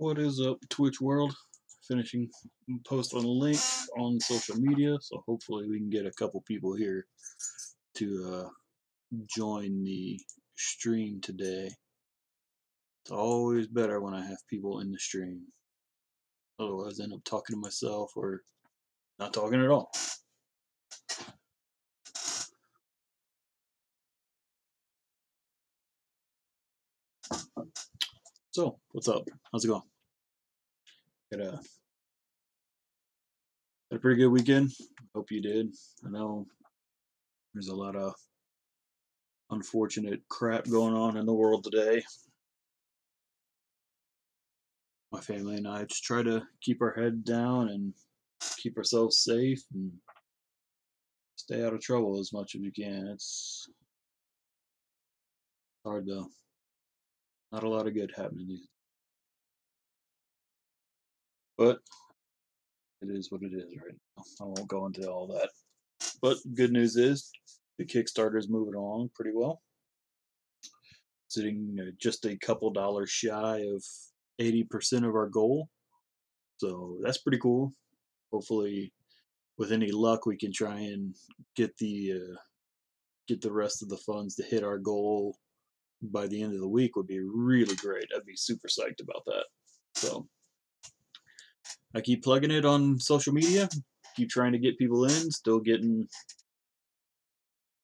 What is up, Twitch world? Finishing post on a link on social media, so hopefully we can get a couple people here to join the stream today. It's always better when I have people in the stream. Otherwise, I end up talking to myself or not talking at all. So, what's up? How's it going? Had a pretty good weekend. Hope you did. I know there's a lot of unfortunate crap going on in the world today. My family and I just try to keep our head down and keep ourselves safe and stay out of trouble as much as we can. It's hard though. Not a lot of good happening these days. But it is what it is right now. I won't go into all that. But good news is the Kickstarter is moving along pretty well. Sitting just a couple dollars shy of 80% of our goal. So that's pretty cool. Hopefully, with any luck, we can try and get the rest of the funds to hit our goal by the end of the week. Would be really great. I'd be super psyched about that. So I keep plugging it on social media, keep trying to get people in, still getting a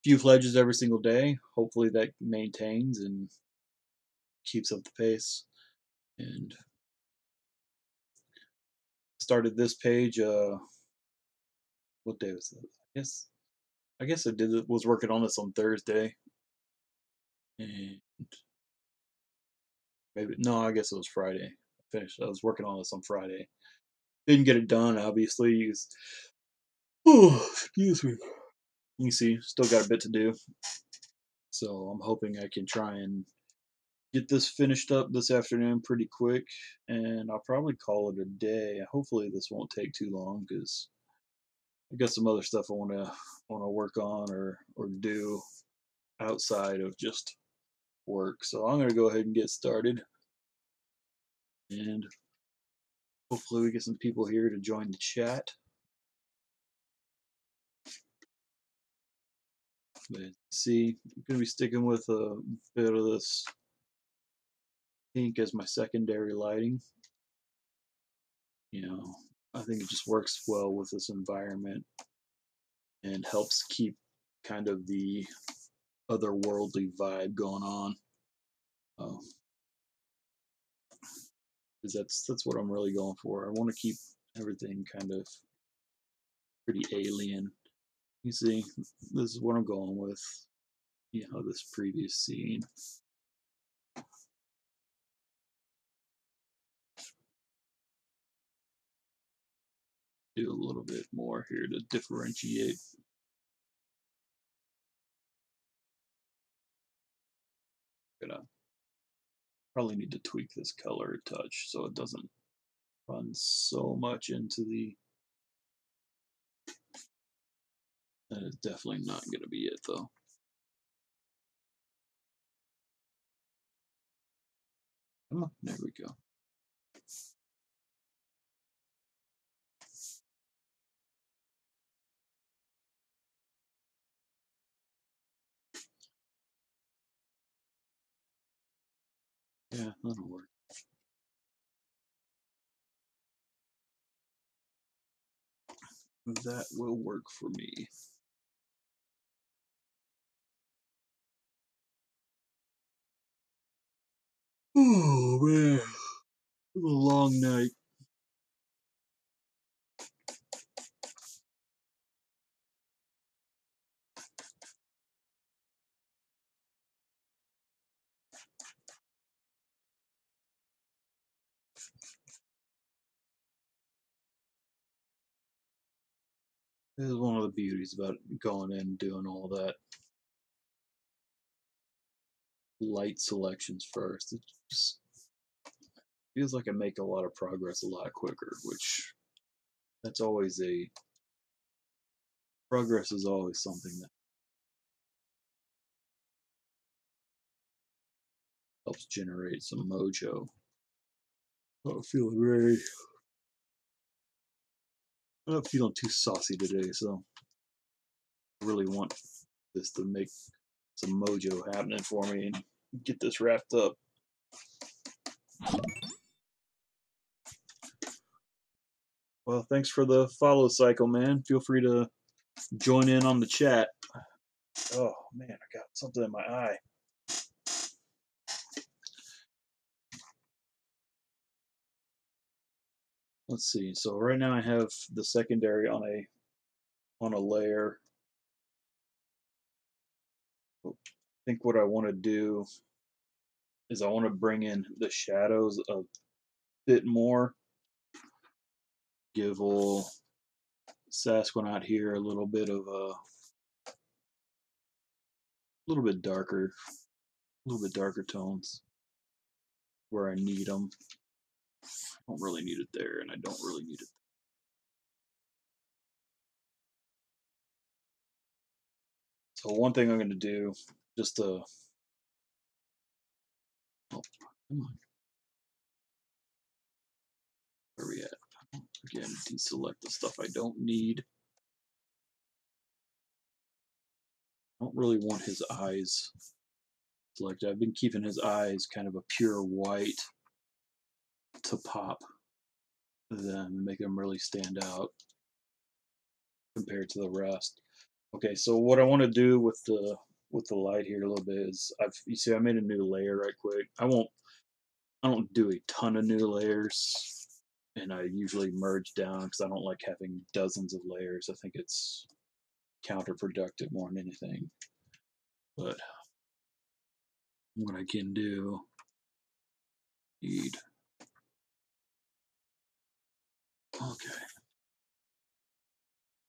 few pledges every single day. Hopefully that maintains and keeps up the pace. And started this page, what day was it? I guess was working on this on Thursday. And maybe, no, I guess it was Friday. I was working on this on Friday. Didn't get it done, obviously. Excuse me. You see, still got a bit to do. So I'm hoping I can try and get this finished up this afternoon pretty quick, and I'll probably call it a day. Hopefully this won't take too long because I got some other stuff I want to work on or do outside of just work. So I'm gonna go ahead and get started, and hopefully we get some people here to join the chat. But see, I'm gonna be sticking with a bit of this pink as my secondary lighting. You know, I think it just works well with this environment and helps keep kind of the otherworldly vibe going on. Because that's what I'm really going for. I want to keep everything kind of pretty alien. You see, this is what I'm going with. You know, this previous scene. Do a little bit more here to differentiate. Gonna probably need to tweak this color a touch so it doesn't run so much into the. That is definitely not going to be it though. Come on, there we go. Yeah, that'll work. That will work for me. Oh man, it was a long night. This is one of the beauties about going in and doing all that light selections first. It just feels like I make a lot of progress a lot quicker, which that's always progress is always something that helps generate some mojo. Not feeling too saucy today, so I really want this to make some mojo happening for me and get this wrapped up. Well, thanks for the follow cycle, man. Feel free to join in on the chat. Oh man, I got something in my eye. Let's see. So right now I have the secondary on a layer. I think what I want to do is I want to bring in the shadows a bit more. Give old Sasquanaut here a little bit of a little bit darker tones where I need them. I don't really need it there, and I don't really need it. So one thing I'm going to do, just to, oh, come on, where are we at? Again, deselect the stuff I don't need. I don't really want his eyes selected. I've been keeping his eyes kind of a pure white to pop them, make them really stand out compared to the rest. Okay, so what I want to do with the light here a little bit is you see I made a new layer right quick. I don't do a ton of new layers, and I usually merge down because I don't like having dozens of layers. I think it's counterproductive more than anything. But what I can do, need, okay,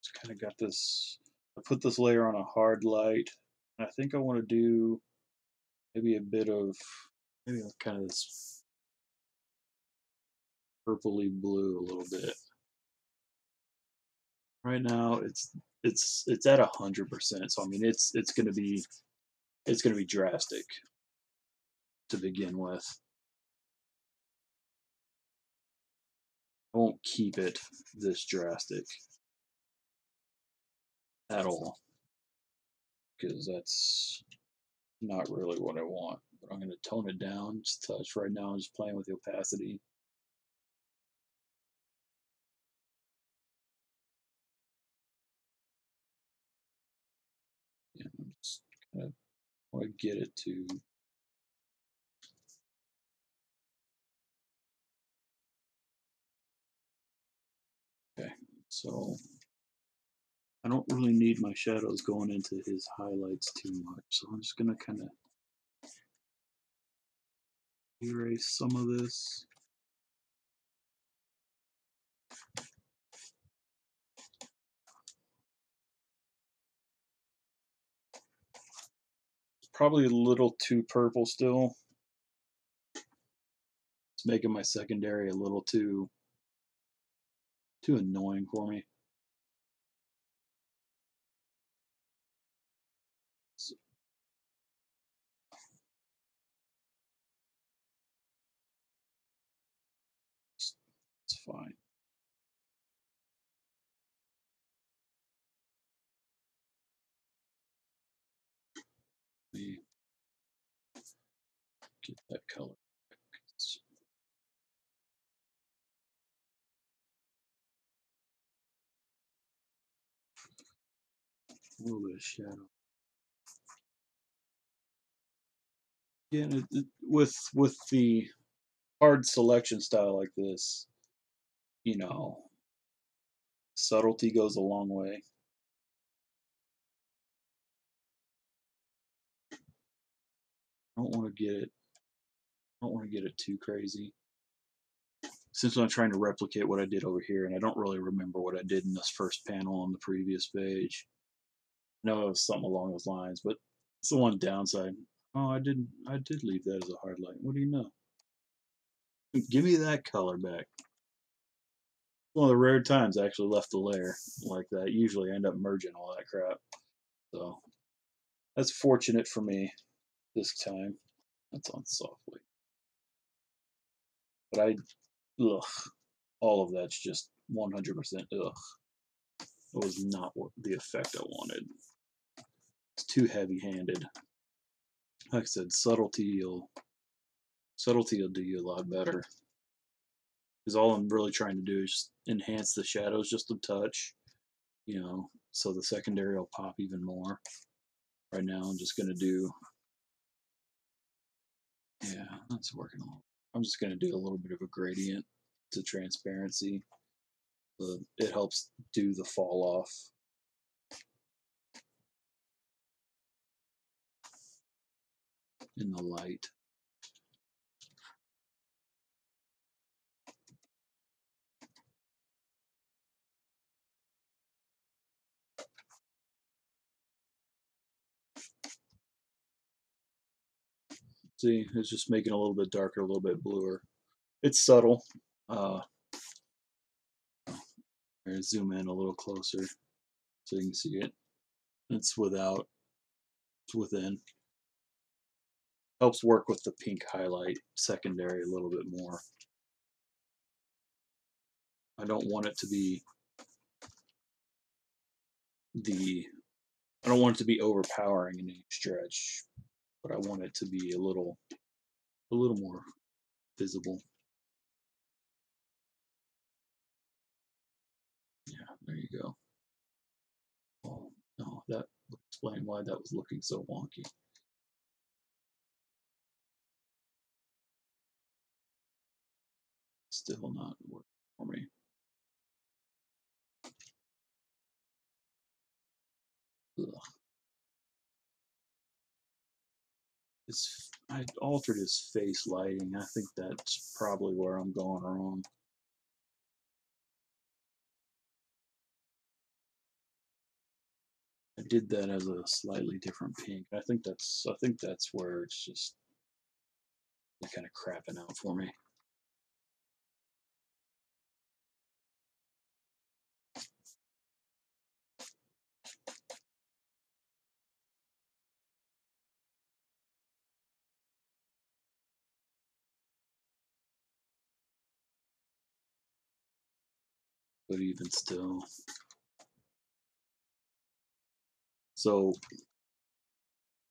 just kind of got this. I put this layer on a hard light, and I think I want to do maybe a bit of maybe kind of this purpley blue a little bit. Right now it's at 100%, so I mean it's gonna be drastic to begin with. I won't keep it this drastic at all because that's not really what I want. But I'm going to tone it down just a touch. Right now I'm just playing with the opacity. Yeah, I'm just kind of want to get it to okay. So I don't really need my shadows going into his highlights too much. So I'm just going to kind of erase some of this. Probably a little too purple still. It's making my secondary a little too annoying for me. So it's fine. Let me get that color. It's a little bit of shadow. Again, with the hard selection style like this, you know, subtlety goes a long way. I don't want to get it. I don't want to get it too crazy. Since I'm trying to replicate what I did over here, and I don't really remember what I did in this first panel on the previous page. I know it was something along those lines, but it's the one downside. Oh, I did leave that as a hard light. What do you know? Give me that color back. One of the rare times I actually left the layer like that. Usually I end up merging all that crap. So that's fortunate for me this time. That's on softly. But ugh, all of that's just 100% ugh. It was not what the effect I wanted. It's too heavy-handed. Like I said, subtlety will do you a lot better. Because all I'm really trying to do is just enhance the shadows just a touch, so the secondary will pop even more. Right now, I'm just gonna do, yeah, that's working a little. I'm just gonna do a little bit of a gradient to transparency. It helps do the fall off in the light. See, it's just making it a little bit darker, a little bit bluer. It's subtle. Uh, Zoom in a little closer so you can see it. It's without, it's within. Helps work with the pink highlight secondary a little bit more. I don't want it to be the, I don't want it to be overpowering in any stretch, but I want it to be a little more visible. Yeah, there you go. Oh, no, that would explain why that was looking so wonky. Still not working for me. Ugh. I altered his face lighting. I think that's probably where I'm going wrong. I did that as a slightly different pink. I think that's where it's just kind of crapping out for me. But even still. So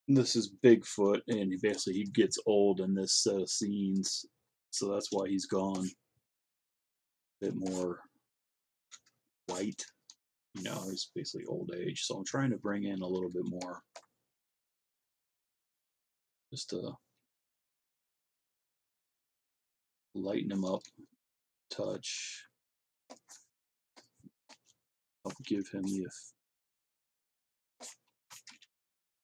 this is Bigfoot, and he gets old in this set of scenes, so that's why he's gone a bit more white. He's basically old age. So I'm trying to bring in a little bit more, just to lighten him up, touch, help give him the.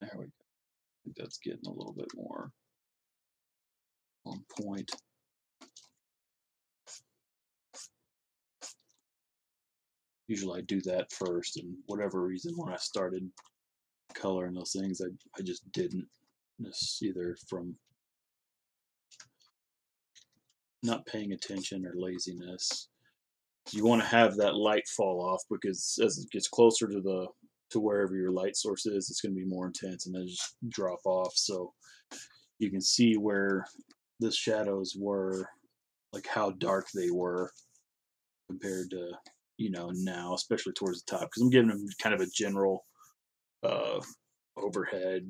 There we go. I think that's getting a little bit more on point. Usually I do that first, and whatever reason, when I started coloring those things, I just didn't. Just either from not paying attention or laziness. You want to have that light fall off, because as it gets closer to wherever your light source is, it's going to be more intense and then just drop off. So you can see where the shadows were, like how dark they were compared to now, especially towards the top, because I'm giving them kind of a general uh, overhead,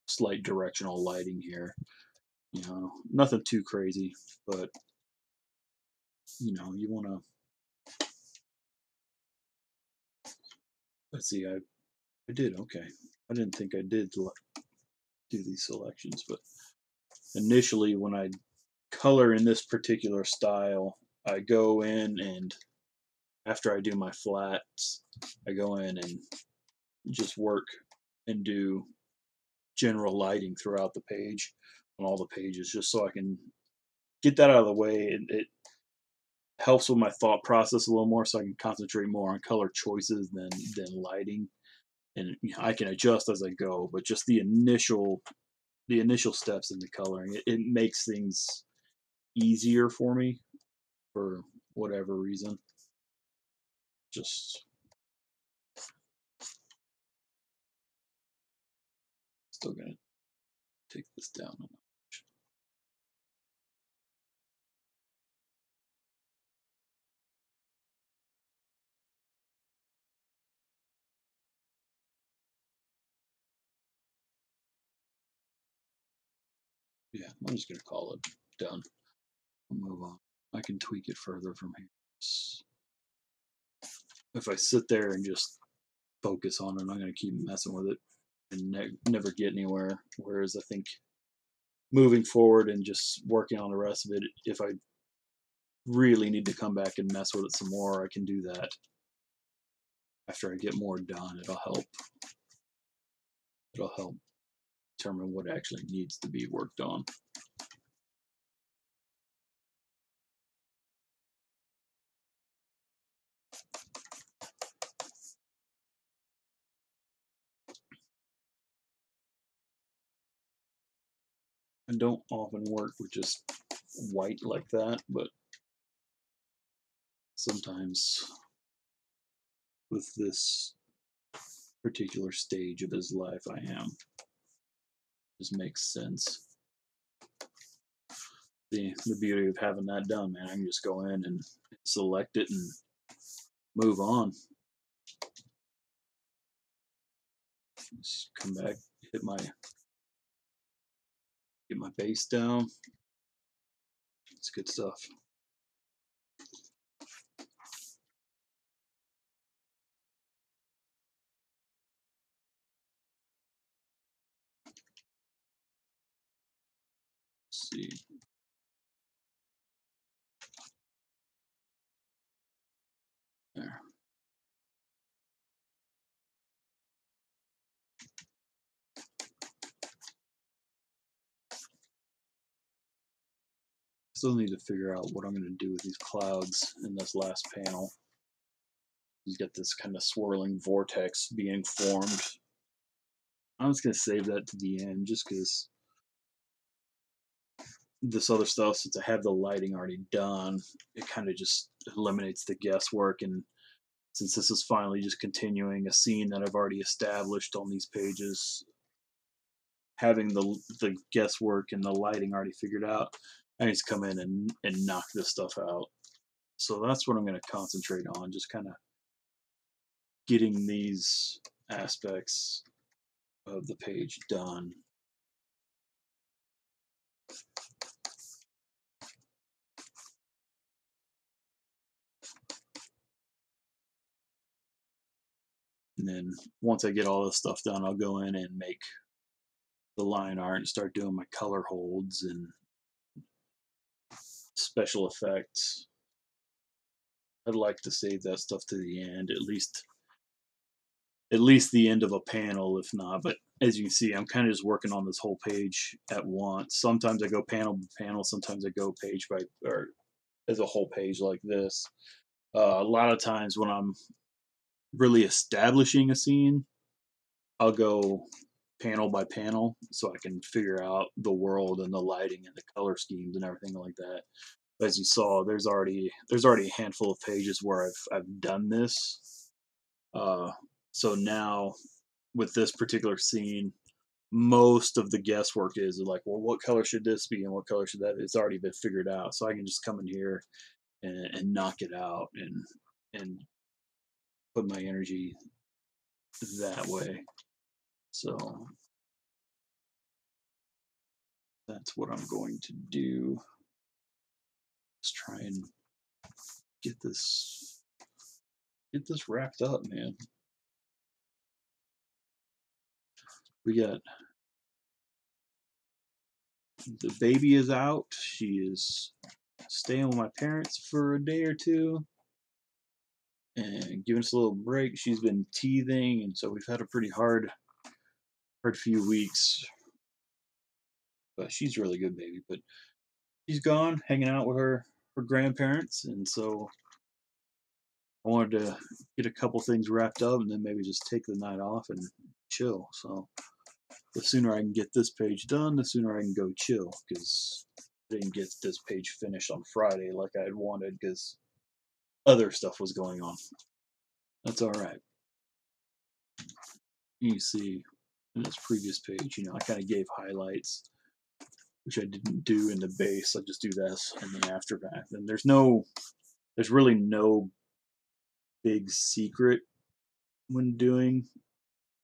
slight directional lighting here. Nothing too crazy, but you want to. Let's see, I did okay. I didn't think I did do these selections, but initially when I color in this particular style, I go in, and after I do my flats, I go in and just work and do general lighting throughout the page, on all the pages, just so I can get that out of the way. It helps with my thought process a little more, so I can concentrate more on color choices than lighting, and I can adjust as I go. But just the initial steps in the coloring, it makes things easier for me for whatever reason. Just still gonna take this down a notch. Yeah, I'm just gonna call it done. I'll move on. I can tweak it further from here. If I sit there and just focus on it, I'm gonna keep messing with it and never get anywhere. Whereas I think moving forward and just working on the rest of it, if I really need to come back and mess with it some more, I can do that after I get more done. It'll help determine what actually needs to be worked on. I don't often work with just white like that, but sometimes with this particular stage of his life I am, just makes sense. The beauty of having that done, man, I can just go in and select it and move on. Just come back, get my base down. It's good stuff. Let's see. There. Still need to figure out what I'm going to do with these clouds in this last panel. He's got this kind of swirling vortex being formed. I'm just going to save that to the end just because this other stuff, since I have the lighting already done, it kind of just eliminates the guesswork. And since this is finally just continuing a scene that I've already established on these pages, having the guesswork and the lighting already figured out, I need to come in and knock this stuff out. So that's what I'm going to concentrate on, just kind of getting these aspects of the page done. And then once I get all this stuff done, I'll go in and make the line art and start doing my color holds and special effects. I'd like to save that stuff to the end, at least the end of a panel, if not. But as you can see, I'm kind of just working on this whole page at once. Sometimes I go panel by panel, sometimes I go page by, or as a whole page like this. A lot of times when I'm really establishing a scene, I'll go panel by panel so I can figure out the world and the lighting and the color schemes and everything like that. As you saw, there's already a handful of pages where I've done this. So now with this particular scene, most of the guesswork is like, well, what color should this be and what color should that be? It's already been figured out. So I can just come in here and knock it out and put my energy that way. So that's what I'm going to do. Just try and get this wrapped up, man. We got the baby is out. She is staying with my parents for a day or two and giving us a little break. She's been teething, and so we've had a pretty hard few weeks. But she's a really good baby. But she's gone, hanging out with her grandparents, and so I wanted to get a couple things wrapped up and then maybe just take the night off and chill. So the sooner I can get this page done, the sooner I can go chill, because I didn't get this page finished on Friday like I had wanted because other stuff was going on. That's all right. You can see in this previous page, I kind of gave highlights, which I didn't do in the base. I just do this in the aftermath. And there's really no big secret when doing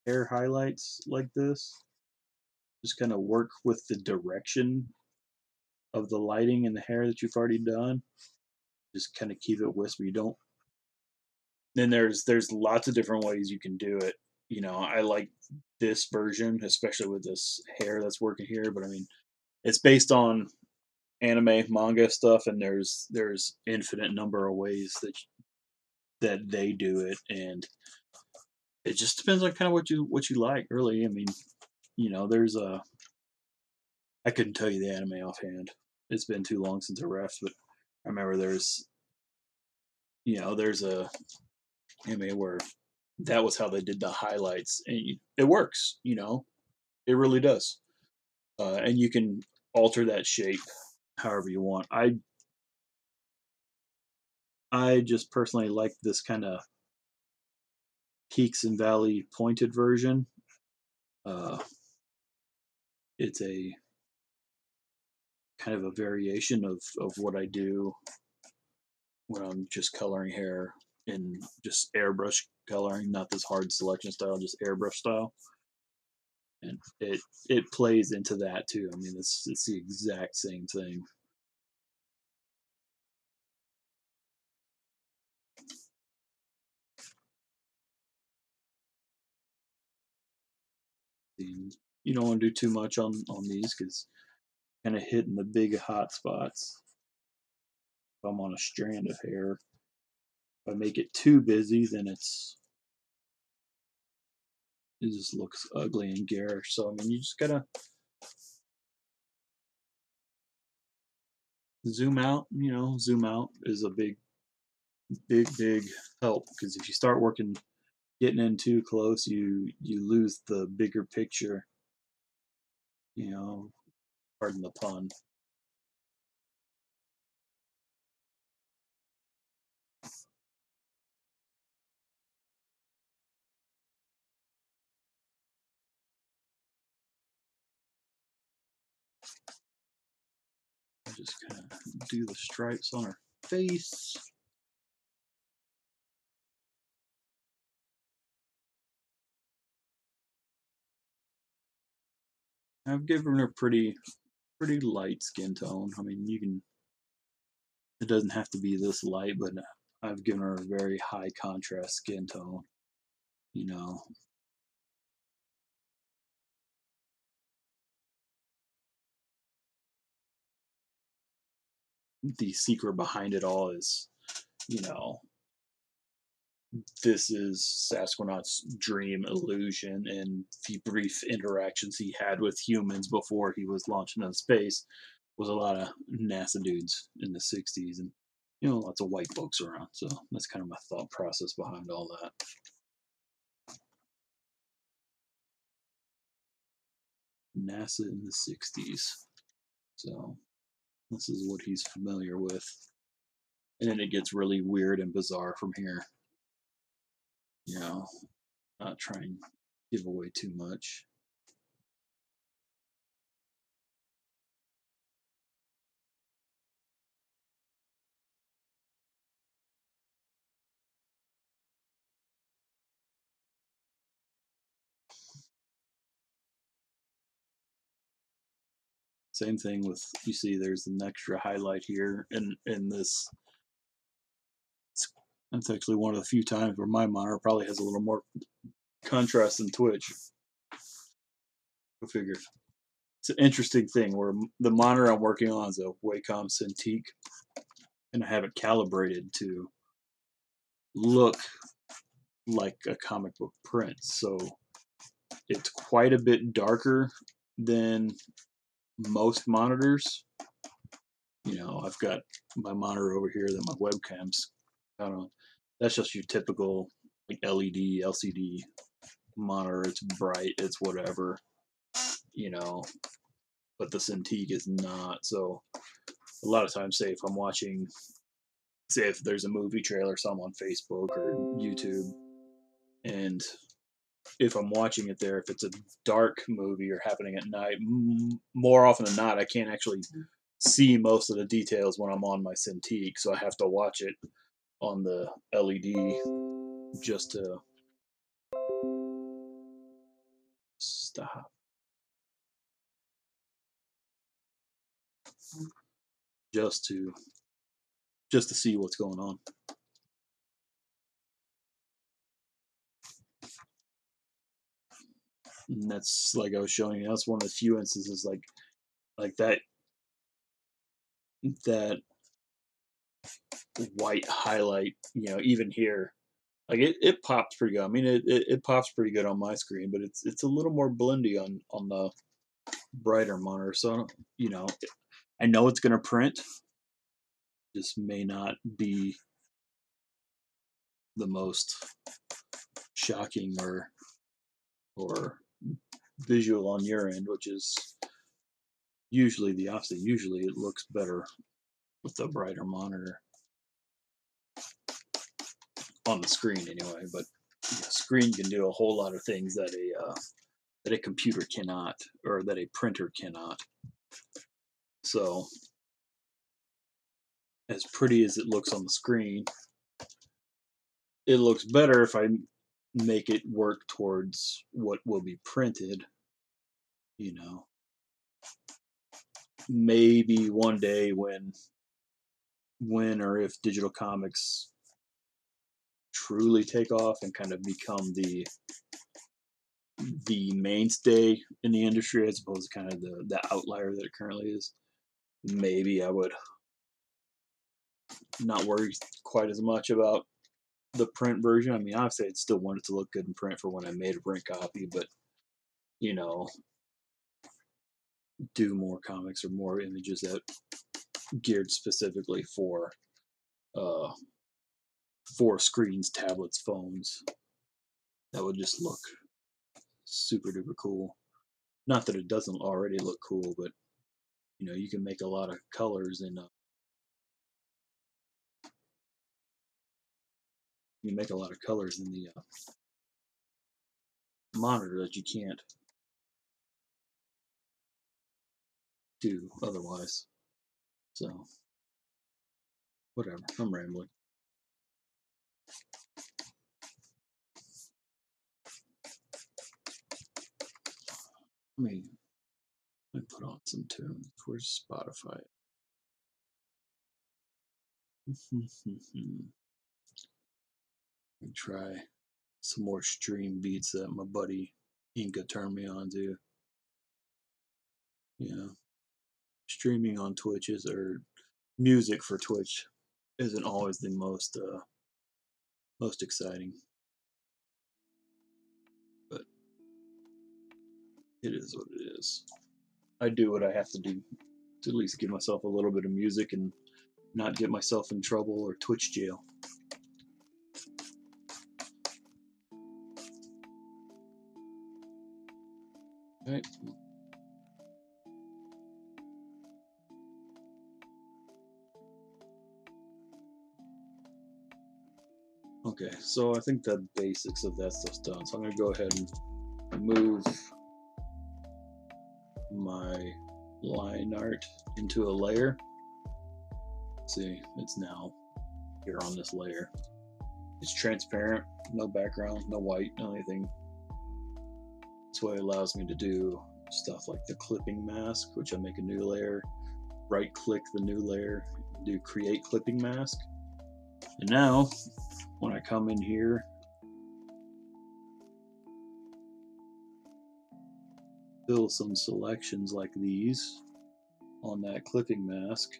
hair highlights like this. Just kind of work with the direction of the lighting and the hair that you've already done. Just kind of keep it wispy. Don't. Then there's lots of different ways you can do it. I like this version, especially with this hair that's working here. But I mean, it's based on anime manga stuff, and there's infinite number of ways that they do it, and it just depends on kind of what you like, really. I mean, there's a I couldn't tell you the anime offhand. It's been too long since I refs, but I remember there's a anime where that was how they did the highlights, and it works. It really does. And you can alter that shape however you want. I just personally like this kind of peaks and valley pointed version. Uh, it's a kind of a variation of what I do when I'm just coloring hair in just airbrush coloring, not this hard selection style, just airbrush style. And it plays into that too. I mean, it's the exact same thing. And you don't want to do too much on these because kind of hitting the big hot spots. If I'm on a strand of hair, if I make it too busy, then it just looks ugly and garish. So I mean, you just gotta zoom out. Zoom out is a big help because if you start getting in too close, you lose the bigger picture. You know, pardon the pun. Just kind of do the stripes on her face. I've given her pretty light skin tone. I mean, it doesn't have to be this light, but I've given her a very high contrast skin tone. You know, the secret behind it all is, you know, this is Sasquanaut's dream illusion, and the brief interactions he had with humans before he was launched into space was a lot of NASA dudes in the 60s, and lots of white folks around. So that's kind of my thought process behind all that. NASA in the 60s. So this is what he's familiar with. And then it gets really weird and bizarre from here. Not trying to give away too much. Same thing with, you see there's an extra highlight here in this. That's actually one of the few times where my monitor probably has a little more contrast than Twitch. Go figure. It's an interesting thing where the monitor I'm working on is a Wacom Cintiq, and I have it calibrated to look like a comic book print. So it's quite a bit darker than most monitors. I've got my monitor over here that my webcam's. I don't know. That's just your typical like LED, LCD monitor. It's bright. It's whatever. You know, but the Cintiq is not. So a lot of times, say if there's a movie trailer, some on Facebook or YouTube, and if I'm watching it there, if it's a dark movie or happening at night, more often than not, I can't actually see most of the details when I'm on my Cintiq, so I have to watch it on the LED just to stop. just to just to see what's going on. And that's like I was showing you. That's one of the few instances like that white highlight. You know, even here, like it pops pretty good. I mean, it pops pretty good on my screen, but it's a little more blendy on the brighter monitor. So you know, I know it's gonna print. Just may not be the most shocking or visual on your end, which is usually the opposite. Usually it looks better with the brighter monitor on the screen anyway. But the screen can do a whole lot of things that a computer cannot, or that a printer cannot. So as pretty as it looks on the screen, it looks better if I make it work towards what will be printed. You know, maybe one day when or if digital comics truly take off and kind of become the mainstay in the industry as opposed to kind of the outlier that it currently is, maybe I would not worry quite as much about the print version. I mean, obviously I'd still want it to look good in print for when I made a print copy, but you know, do more comics or more images that geared specifically uh for screens, tablets, phones. That would just look super duper cool. Not that it doesn't already look cool, but you know, you can make a lot of colors in you make a lot of colors in the monitor that you can't do otherwise. So whatever, I'm rambling. Let me put on some tunes. Where's Spotify? Let me try some more stream beats that my buddy Inca turned me on to. You know, streaming on Twitch is, or music for Twitch isn't always the most exciting, but it is what it is. I do what I have to do to at least give myself a little bit of music and not get myself in trouble or Twitch jail. All right. Okay, so I think the basics of that stuff's done. So I'm gonna go ahead and move my line art into a layer. See, it's now here on this layer. It's transparent, no background, no white, no anything. That's what it allows me to do stuff like the clipping mask, which I make a new layer, right click the new layer, do create clipping mask. And now when I come in here, fill some selections like these on that clipping mask,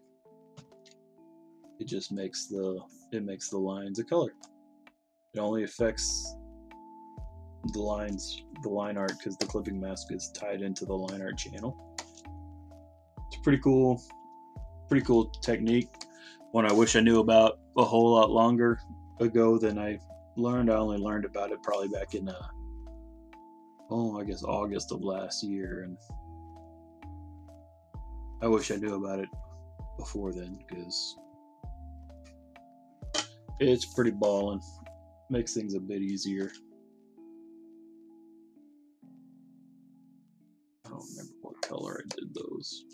it just makes the lines a color. It only affects the line art because the clipping mask is tied into the line art channel. It's pretty cool technique. One I wish I knew about a whole lot longer ago than I learned. I only learned about it probably back in I guess August of last year, and I wish I knew about it before then because it's pretty ballin'. Makes things a bit easier. I don't remember what color I did those.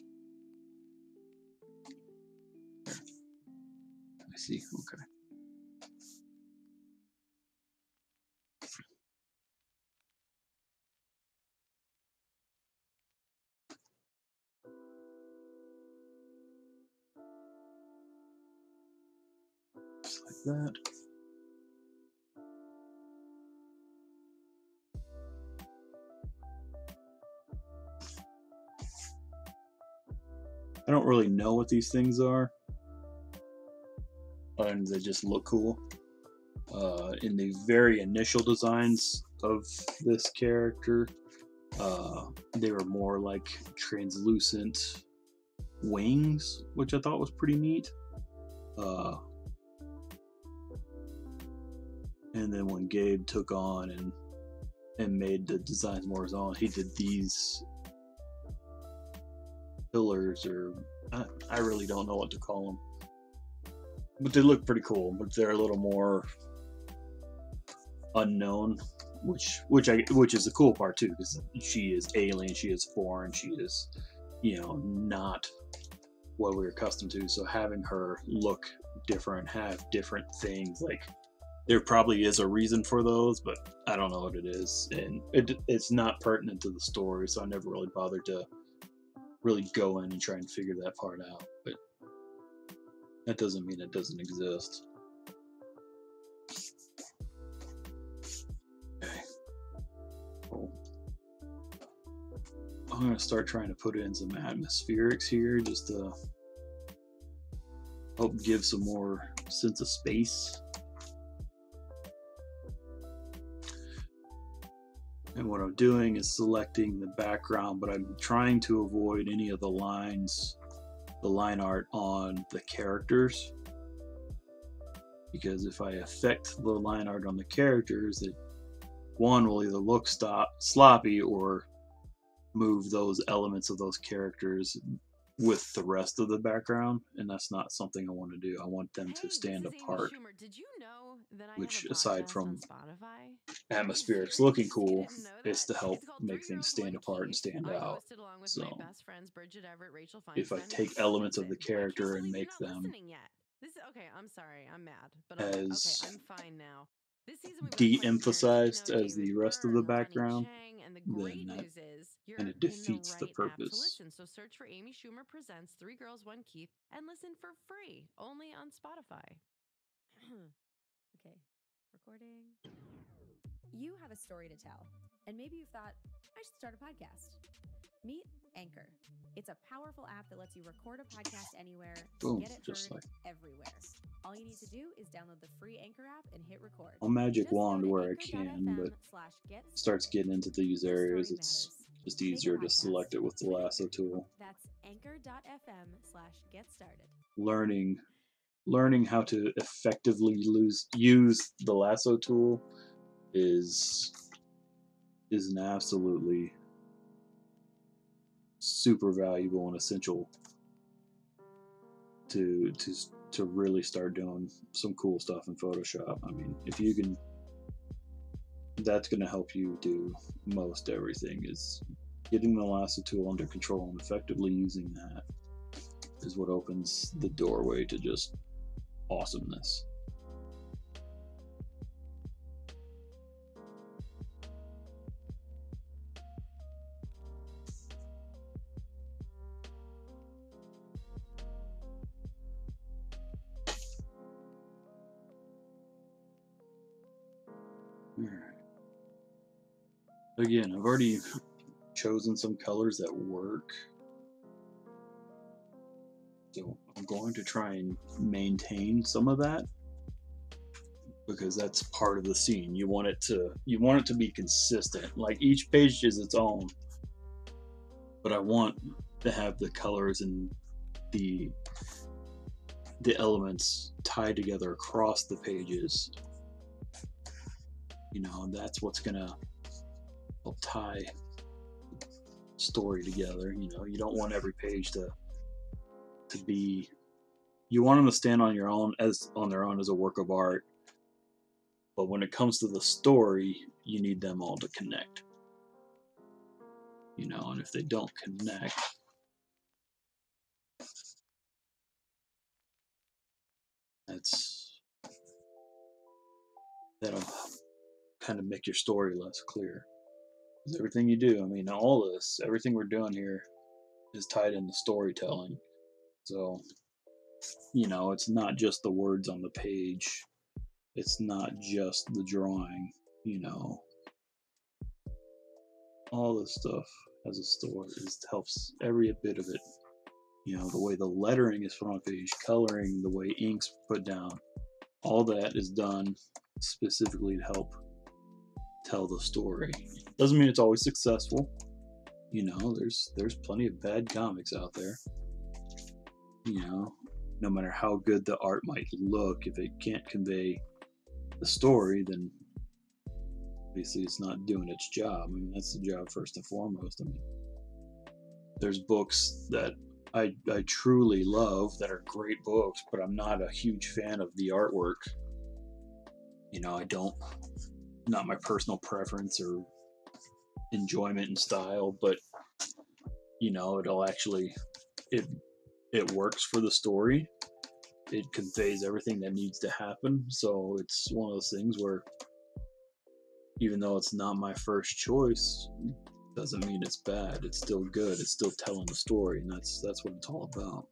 There. I see. Okay. Just like that. I don't really know what these things are, and they just look cool. In the very initial designs of this character, they were more like translucent wings, which I thought was pretty neat. And then when Gabe took on and made the designs more his own, he did these pillars, or I really don't know what to call them, but they look pretty cool. But they're a little more unknown, which is the cool part too, because she is alien, she is foreign, she is, not what we're accustomed to. So having her look different, have different things, like there probably is a reason for those, but I don't know what it is, and it's not pertinent to the story, so I never really bothered to really go in and try and figure that part out. But that doesn't mean it doesn't exist. Okay. Cool. I'm going to start trying to put in some atmospherics here just to help give some more sense of space. And what I'm doing is selecting the background, but I'm trying to avoid any of the lines, the line art on the characters. Because if I affect the line art on the characters, it one will either look sloppy or move those elements of those characters with the rest of the background, and that's not something I want to do. I want them to stand apart. Did you know that I have Which, a aside podcast on from Spotify? Are you atmospherics looking serious? You cool, didn't know is that? to help It's called make Three things Girls, stand One apart and Keith. stand I out. host it along with my So best friends Bridget Everett, Rachel if I Feinstein, and take elements of the listen. I can't character and believe you're make not them listening yet. This okay. I'm sorry. I'm mad, but okay. as I'm fine now. This season we've got Quentin de-emphasized Tarantino, as David the rest of Byrne, the Ronnie background, Chang, and the then great that news is kind you're of in the defeats the right app to purpose. listen. So search for Amy Schumer Presents Three Girls, One Keith and listen for free only on Spotify. Okay, recording. You have a story to tell, and maybe you've thought, I should start a podcast. Meet Anchor. It's a powerful app that lets you record a podcast anywhere, Boom, get it just heard like everywhere. All you need to do is download the free Anchor app and hit record. a magic Just go wand to where I can, but anchor.fm/get starts getting into these Your areas, story it's matters. just Make a easier to podcast. select it with the lasso tool. That's anchor.fm/get started. Learning how to effectively use the lasso tool is an absolutely super valuable and essential to really start doing some cool stuff in Photoshop. I mean, if you can, that's going to help you do most everything. Is getting the lasso tool under control and effectively using that is what opens the doorway to just awesomeness. Again, I've already chosen some colors that work, so I'm going to try and maintain some of that, because that's part of the scene. You want it to be consistent. Like each page is its own, but I want to have the colors and the elements tied together across the pages. And that's what's gonna help tie story together. You don't want every page to be. You want them to stand on their own as a work of art, but when it comes to the story, you need them all to connect. And if they don't connect, that'll kind of make your story less clear. Because everything you do, I mean, all this, everything we're doing here is tied into storytelling. So You know, it's not just the words on the page. It's not just the drawing, you know. All this stuff has a story. It helps every bit of it. You know, the way the lettering is put on a page, coloring, the way ink's put down, all that is done specifically to help tell the story. Doesn't mean it's always successful. You know, there's plenty of bad comics out there. You know, no matter how good the art might look, if it can't convey the story, then obviously it's not doing its job. I mean, that's the job first and foremost. I mean, there's books that I truly love that are great books, but I'm not a huge fan of the artwork. You know, not my personal preference or enjoyment and style, but you know, it works for the story. It conveys everything that needs to happen. So it's one of those things where even though it's not my first choice, doesn't mean it's bad. It's still good. It's still telling the story, and that's what it's all about.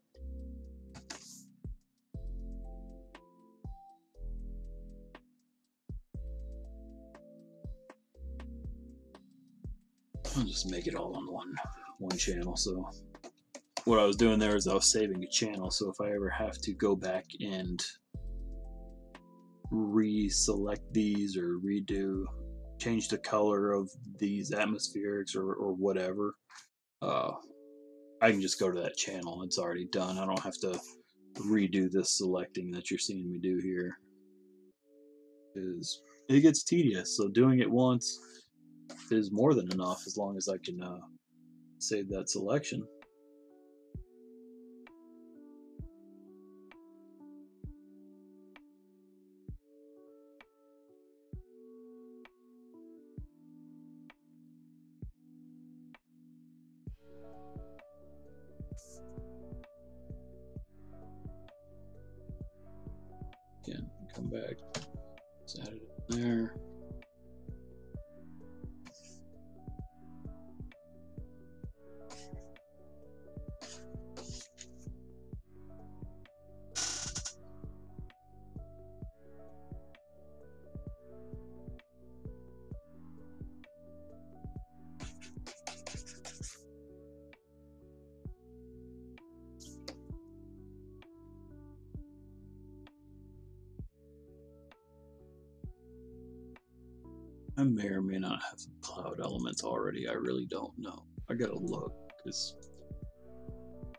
I'll just make it all on one channel. So what I was doing there is I was saving a channel, so if I ever have to go back and reselect these or change the color of these atmospherics or whatever, I can just go to that channel. It's already done. I don't have to redo this selecting that you're seeing me do here, because it gets tedious. So doing it once is more than enough, as long as I can save that selection. Again, come back, just add it in there. I may or may not have some cloud elements already. I really don't know. I gotta look, because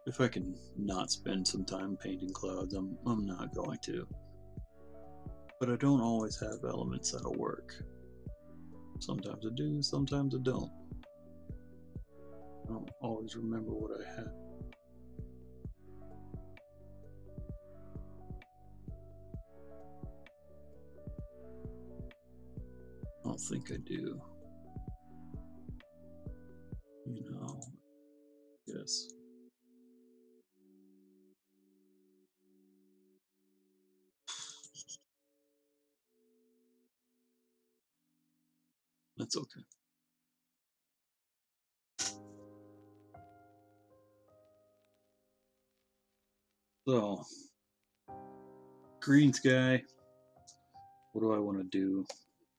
if I can not spend some time painting clouds, I'm not going to. But I don't always have elements that'll work. Sometimes I do, sometimes I don't. I don't always remember what I have. I don't think I do. You know, yes. That's okay. So, green sky. What do I want to do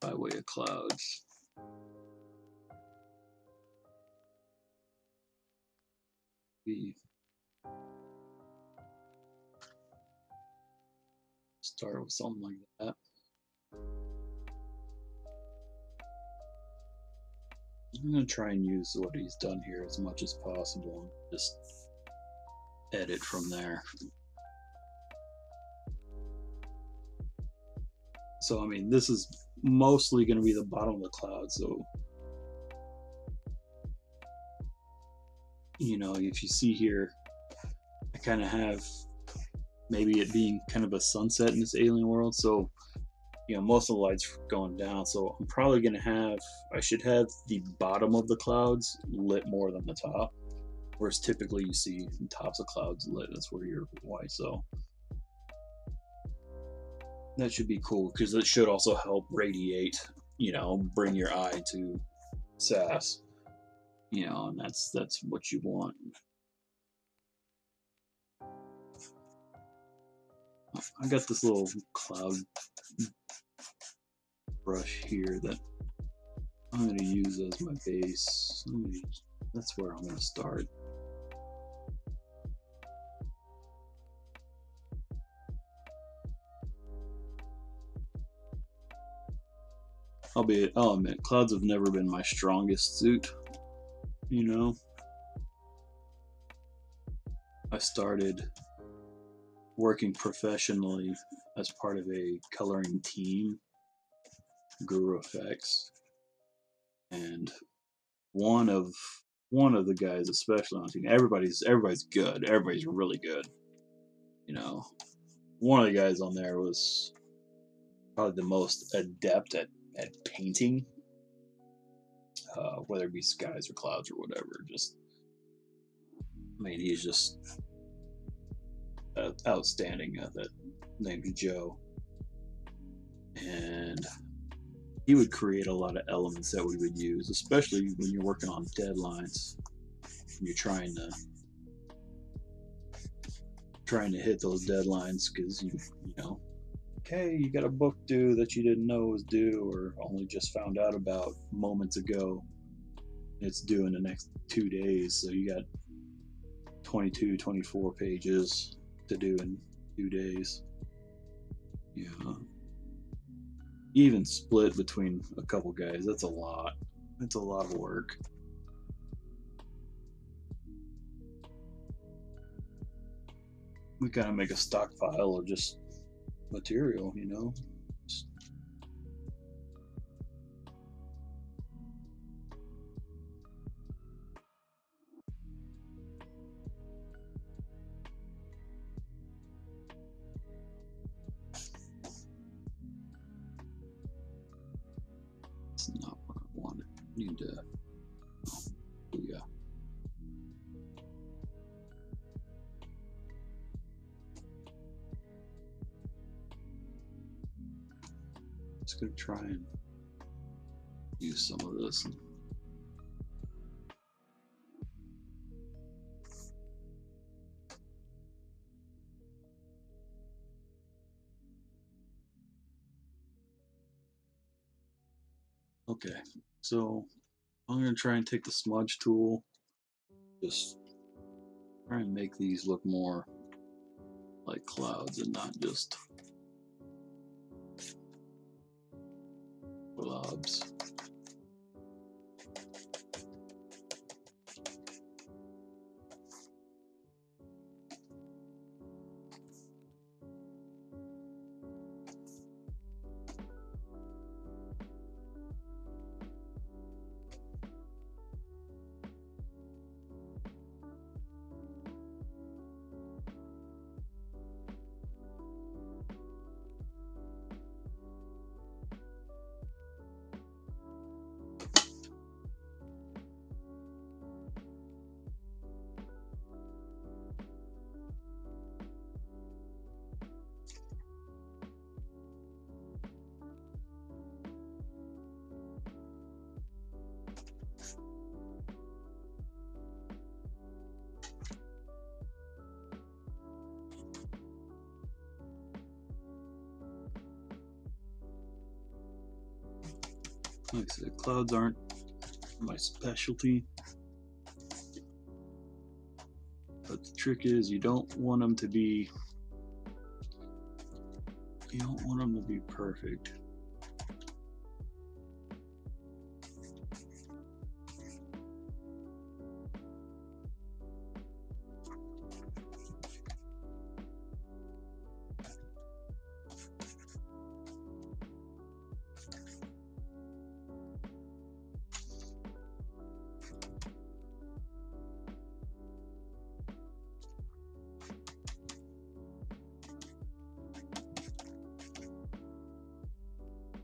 by way of clouds? We start with something like that. I'm going to try and use what he's done here as much as possible and just edit from there. So, I mean, this is mostly going to be the bottom of the cloud, so, you know, if you see here, I kind of have maybe it being kind of a sunset in this alien world, so, you know, most of the light's going down, so I'm probably going to I should have the bottom of the clouds lit more than the top, whereas typically you see the tops of clouds lit, that's where you're white, so that should be cool, because it should also help radiate, you know, bring your eye to Sass, you know, and that's what you want. I got this little cloud brush here that I'm going to use as my base. That's where I'm going to start. I'll admit, clouds have never been my strongest suit, you know. I started working professionally as part of a coloring team, Guru Effects, and one of the guys, especially on the team, everybody's good, everybody's really good, you know. One of the guys on there was probably the most adept at painting, whether it be skies or clouds or whatever. Just, I mean, he's just outstanding at that. Named Joe, and he would create a lot of elements that we would use, especially when you're working on deadlines. You're trying to hit those deadlines because you know, okay, you got a book due that you didn't know was due or only just found out about moments ago. It's due in the next 2 days, so you got 22, 24 pages to do in 2 days. Yeah. Even split between a couple guys, that's a lot. That's a lot of work. We gotta make a stockpile of just material, you know. That's not what I wanted. Need to. Oh, yeah. Just gonna try and use some of this. Okay, so I'm gonna try and take the smudge tool, just try and make these look more like clouds and not just blobs. Like I said, clouds aren't my specialty, but the trick is you don't want them to be perfect.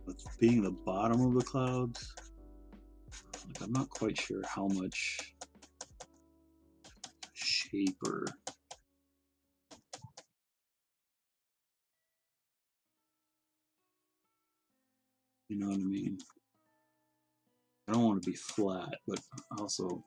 With being the bottom of the clouds, like I'm not quite sure how much shape or you know what I mean. I don't want to be flat, but also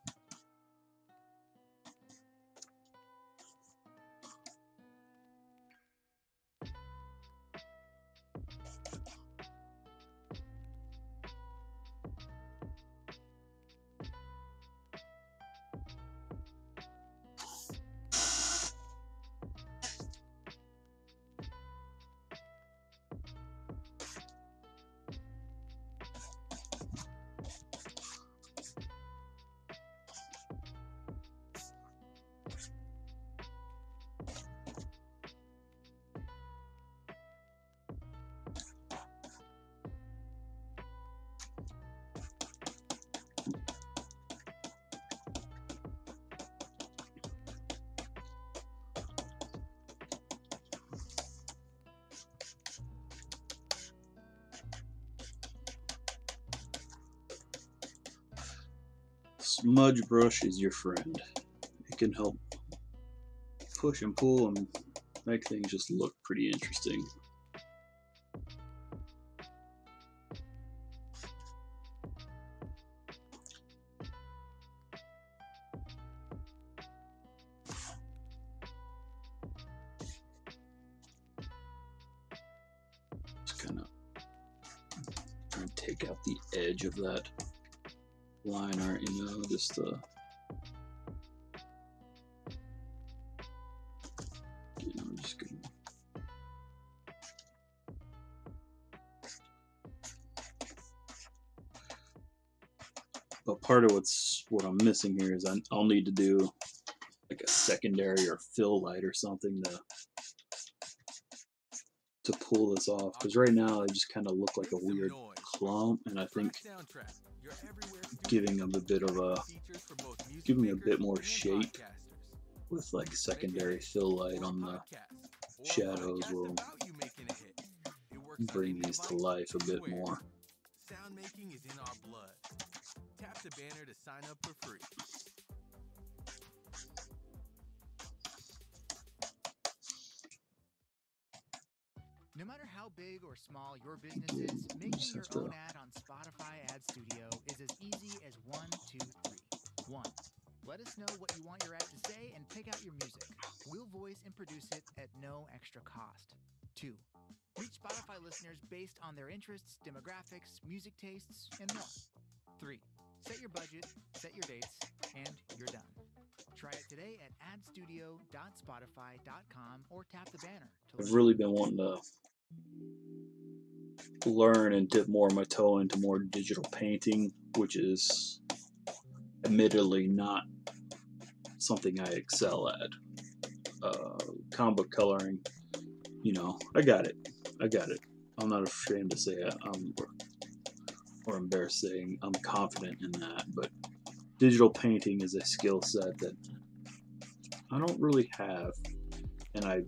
Smudge brush is your friend. It can help push and pull and make things just look pretty interesting. Just kind of trying to take out the edge of that line art, you know, just you know, just gonna but part of what I'm missing here is I'll need to do like a secondary or fill light or something to pull this off, because right now they just kind of look like a weird clump, and I think giving them a bit more shape with like secondary fill light on the shadows will bring these to life a bit more. Sound making is in our blood. Tap the banner to sign up for free. No matter how big or small your business is, making your own ad on Spotify Ad Studio is as easy as 1, 2, 3. 1. Let us know what you want your ad to say and pick out your music. We'll voice and produce it at no extra cost. 2. Reach Spotify listeners based on their interests, demographics, music tastes, and more. 3. Set your budget, set your dates, and you're done. Try it today at adstudio.spotify.com or tap the banner. I've really been wanting to learn and dip more of my toe into more digital painting, which is admittedly not something I excel at. Comic book coloring, you know, I got it. I'm not ashamed to say it. Or embarrassed saying I'm confident in that. But digital painting is a skill set that I don't really have, and I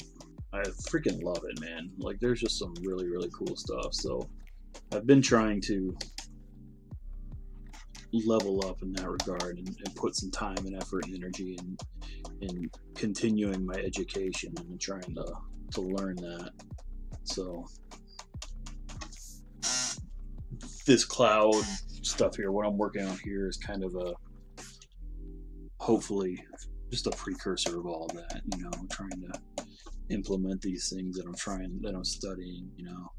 freaking love it, man. Like, there's just some really, really cool stuff. So I've been trying to level up in that regard and put some time and effort and energy in continuing my education and trying to learn that. So this cloud stuff here, what I'm working on here, is kind of hopefully just a precursor of all that, you know, trying to implement these things that I'm studying, you know.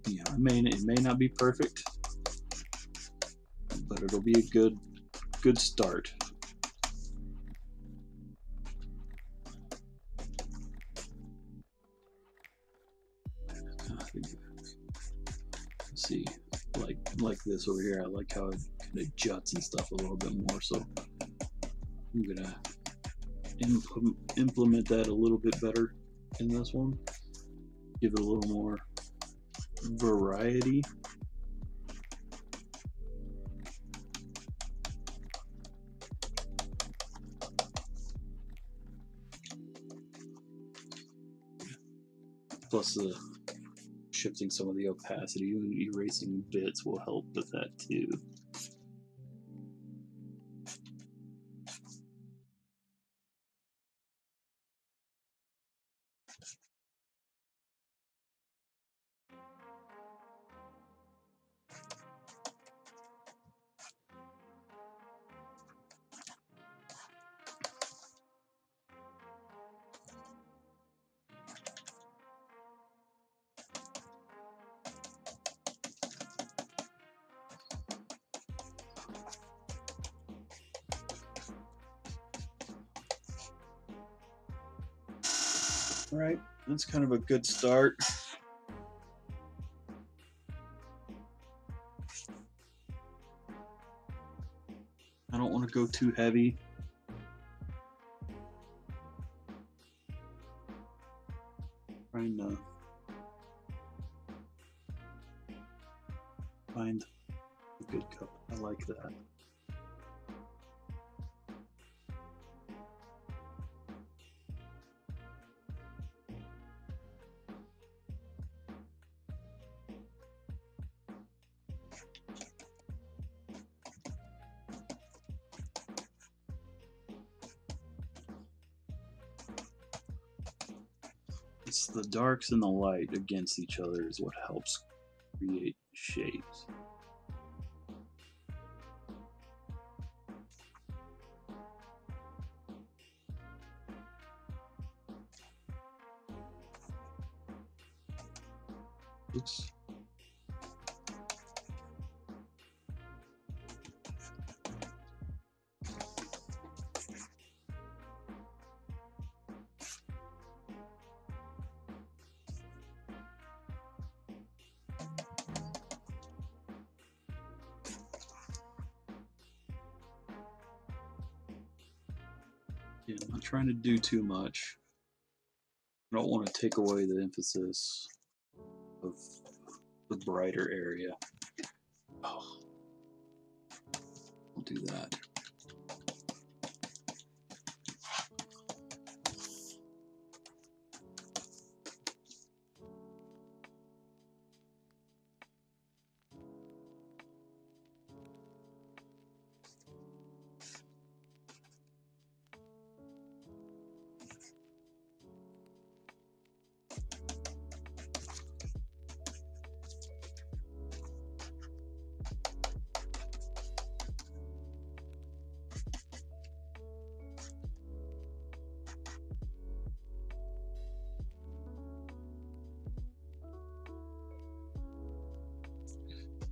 Yeah, it may not be perfect, but it'll be a good start. Let's see, like this over here, I like how it kind of juts and stuff a little bit more, so I'm gonna implement that a little bit better in this one, give it a little more variety. Plus shifting some of the opacity and erasing bits will help with that too. Right, that's kind of a good start. I don't want to go too heavy. Trying to find a good cut. I like that. It's the darks and the light against each other is what helps create shapes. Oops. Yeah, I'm not trying to do too much. I don't want to take away the emphasis of the brighter area. Oh, I'll do that.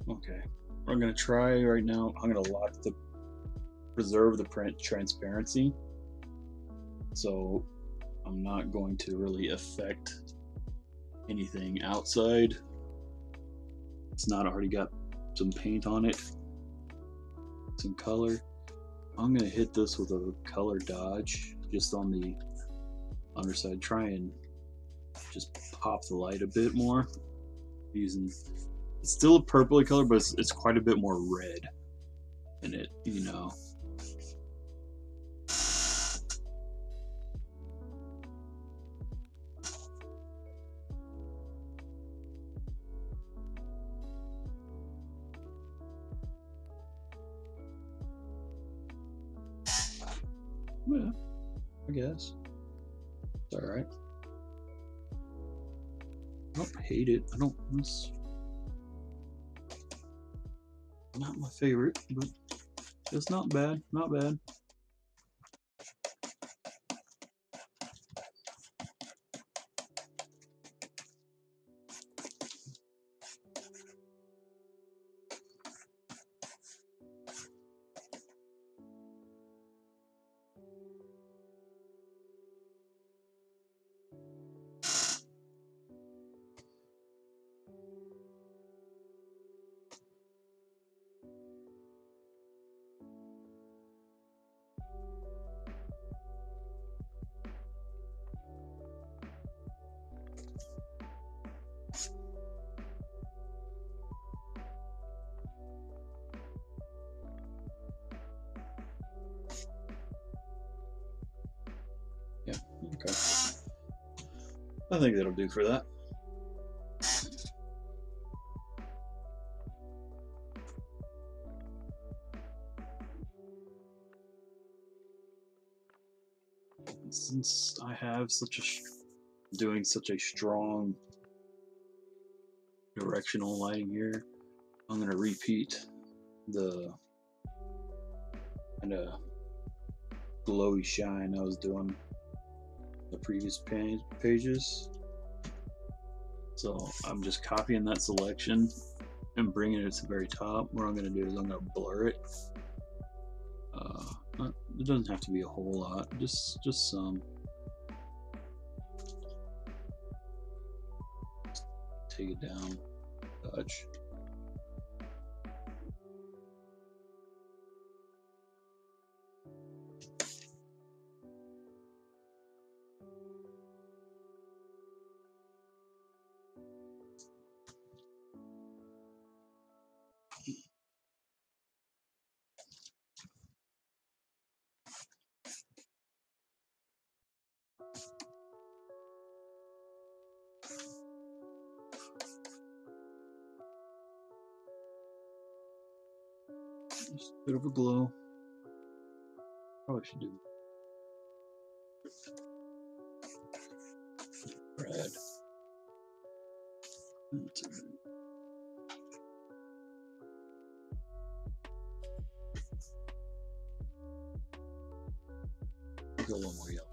Okay, what I'm gonna try right now, I'm gonna preserve the print transparency. So I'm not going to really affect anything outside. It's not already got some paint on it, some color. I'm gonna hit this with a color dodge just on the underside. Try and just pop the light a bit more using. It's still a purpley color, but it's quite a bit more red in it, you know. Yeah, I guess. It's alright. I don't hate it. It's not my favorite, but it's not bad. Not bad. Yeah, okay. I think that'll do for that. Since I have doing such a strong directional lighting here, I'm going to repeat the kind of glowy shine I was doing the previous pages. So I'm just copying that selection and bringing it to the very top. What I'm going to do is I'm going to blur it. It doesn't have to be a whole lot, just some. Take it down, touch. Just a bit of a glow. Probably should do. Brad. That's all right. Go a little more yellow.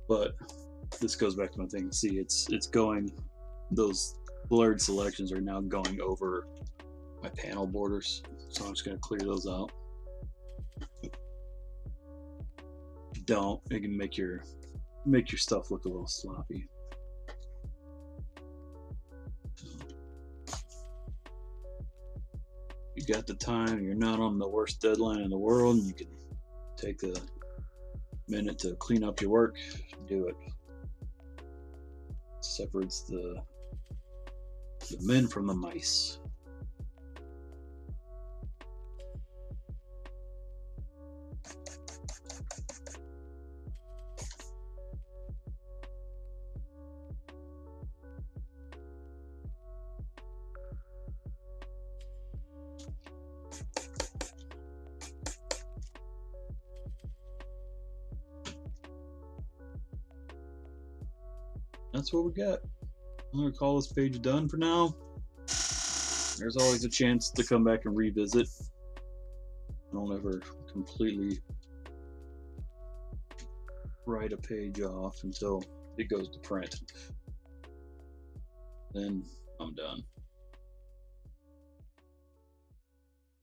But this goes back to my thing. See, it's going. Those blurred selections are now going over my panel borders, so I'm just going to clear those out. Don't, it can make your stuff look a little sloppy. You got the time, you're not on the worst deadline in the world, and you can take a minute to clean up your work, do it. Separates the men from the mice. That's what we got. I'm gonna call this page done for now. There's always a chance to come back and revisit. I don't ever completely write a page off until it goes to print. Then I'm done.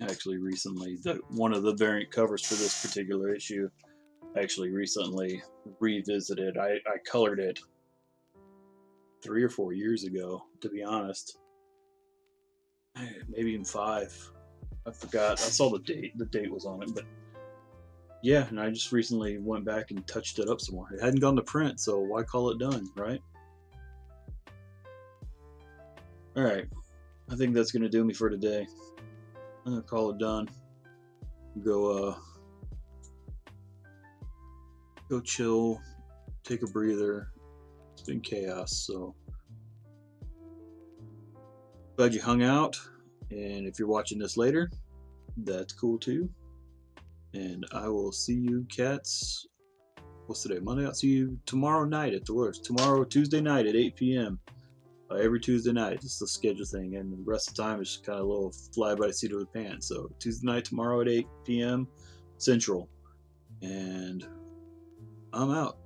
Actually, recently, one of the variant covers for this particular issue, actually recently revisited. I colored it 3 or 4 years ago, to be honest. Maybe even 5. I forgot. I saw the date. The date was on it, but yeah, and I just recently went back and touched it up some more. It hadn't gone to print, so why call it done, right? Alright, I think that's gonna do me for today. I'm gonna call it done. Go chill, take a breather. It's been chaos, so glad you hung out. And if you're watching this later, that's cool too. And I will see you cats. What's today? Monday? I'll see you tomorrow night at the worst. Tomorrow, Tuesday night at 8 p.m. Every Tuesday night. It's the schedule thing, and the rest of the time is just kind of a little fly by the seat of the pants. So Tuesday night, tomorrow at 8 p.m. Central. And I'm out.